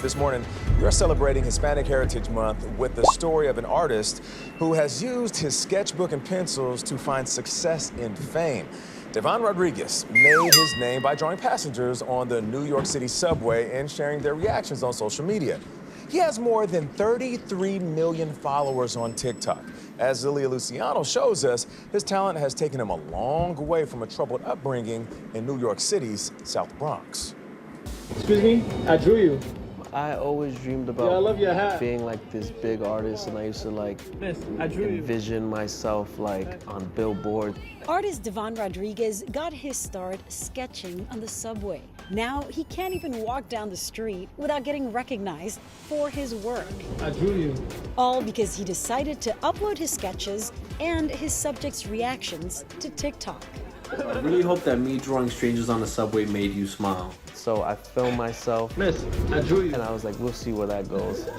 This morning, we are celebrating Hispanic Heritage Month with the story of an artist who has used his sketchbook and pencils to find success in fame. Devon Rodriguez made his name by drawing passengers on the New York City subway and sharing their reactions on social media. He has more than 33 million followers on TikTok. As Zilia Luciano shows us, his talent has taken him a long way from a troubled upbringing in New York City's South Bronx. Excuse me, I drew you. I always dreamed about I love your hat. being like this big artist, and I used to like Miss, I drew you. envision myself like on Billboard. Artist Devon Rodriguez got his start sketching on the subway. Now he can't even walk down the street without getting recognized for his work. I drew you. All because he decided to upload his sketches and his subjects' reactions to TikTok. I really hope that me drawing strangers on the subway made you smile. So I filmed myself, Miss, I drew you. and I was like, we'll see where that goes.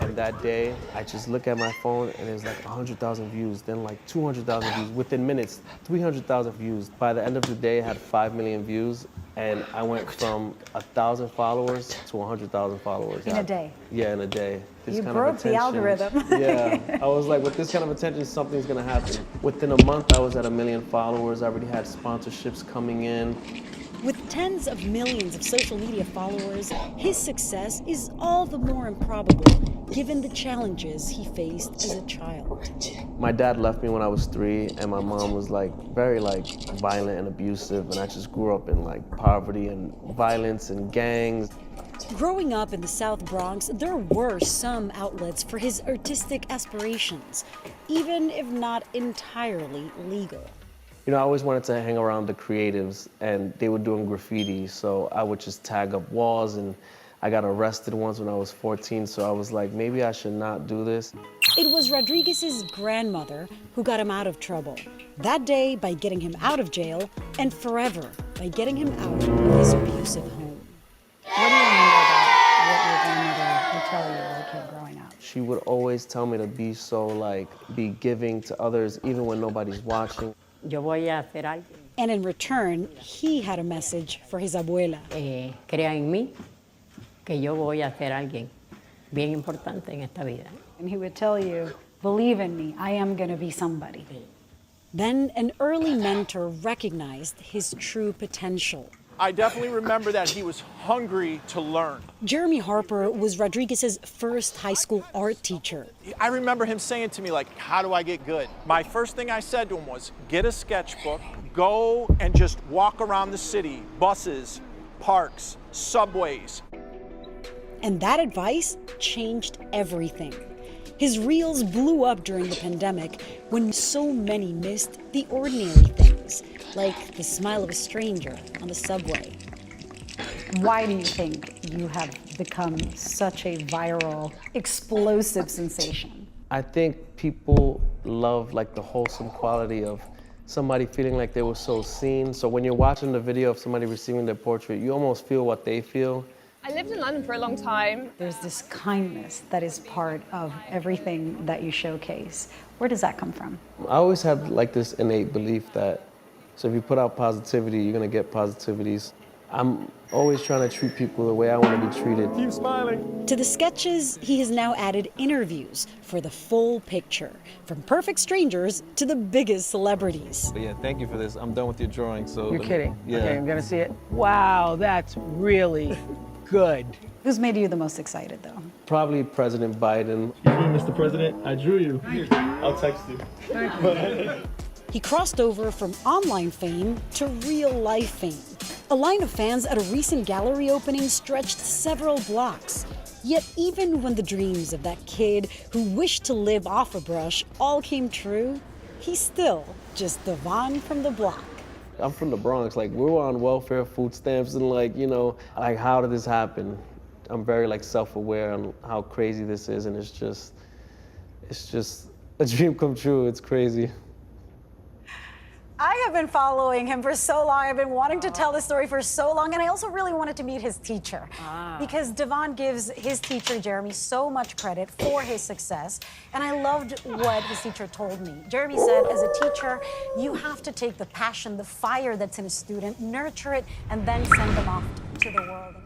And that day, I just look at my phone, and there's like 100,000 views, then like 200,000 views. Within minutes, 300,000 views. By the end of the day, I had 5 million views, and I went from 1,000 followers to 100,000 followers. In a day? Yeah, in a day. This You kind broke of the algorithm. Yeah, I was like, with this kind of attention, something's gonna happen. Within a month, I was at 1 million followers. I already had sponsorships coming in. With tens of millions of social media followers, his success is all the more improbable given the challenges he faced as a child. My dad left me when I was 3, and my mom was like very like violent and abusive, and I just grew up in like poverty and violence and gangs. Growing up in the South Bronx, there were some outlets for his artistic aspirations, even if not entirely legal. You know, I always wanted to hang around the creatives, and they were doing graffiti, so I would just tag up walls, and I got arrested once when I was 14, so I was like, maybe I should not do this. It was Rodriguez's grandmother who got him out of trouble. That day by getting him out of jail, and forever by getting him out of his abusive home. What do you remember about what your grandmother would tell you as a kid growing up? She would always tell me to be so like, be giving to others, even when nobody's watching. Yo voy a hacer algo. And in return, he had a message for his abuela. Crea en mí que yo voy a ser alguien bien importante en esta vida. And he would tell you, believe in me, I am going to be somebody. Then an early mentor recognized his true potential. I definitely remember that he was hungry to learn. Jeremy Harper was Rodriguez's first high school art teacher. I remember him saying to me, like, how do I get good? My first thing I said to him was, get a sketchbook, go and just walk around the city, buses, parks, subways. And that advice changed everything. His reels blew up during the pandemic when so many missed the ordinary things, like the smile of a stranger on the subway. Why do you think you have become such a viral, explosive sensation? I think people love like the wholesome quality of somebody feeling like they were so seen. So when you're watching the video of somebody receiving their portrait, you almost feel what they feel. I lived in London for a long time. There's this kindness that is part of everything that you showcase. Where does that come from? I always had like this innate belief that, so if you put out positivity, you're gonna get positivities. I'm always trying to treat people the way I want to be treated. Keep smiling. To the sketches, he has now added interviews for the full picture, from perfect strangers to the biggest celebrities. But yeah, thank you for this. I'm done with your drawing, so. You're kidding? Yeah. Okay, I'm gonna see it. Wow, that's really good. Who's made you the most excited, though? Probably President Biden. Excuse me, Mr. President, I drew you. I'll text you. He crossed over from online fame to real-life fame. A line of fans at a recent gallery opening stretched several blocks. Yet even when the dreams of that kid who wished to live off a brush all came true, he's still just Devon from the block. I'm from the Bronx. Like, we were on welfare, food stamps, and like, you know, like, how did this happen? I'm very like self-aware on how crazy this is, and it's just a dream come true. It's crazy. I have been following him for so long. I've been wanting to tell this story for so long, and I also really wanted to meet his teacher because Devon gives his teacher, Jeremy, so much credit for his success, and I loved what his teacher told me. Jeremy said, as a teacher, you have to take the passion, the fire that's in a student, nurture it, and then send them off to the world.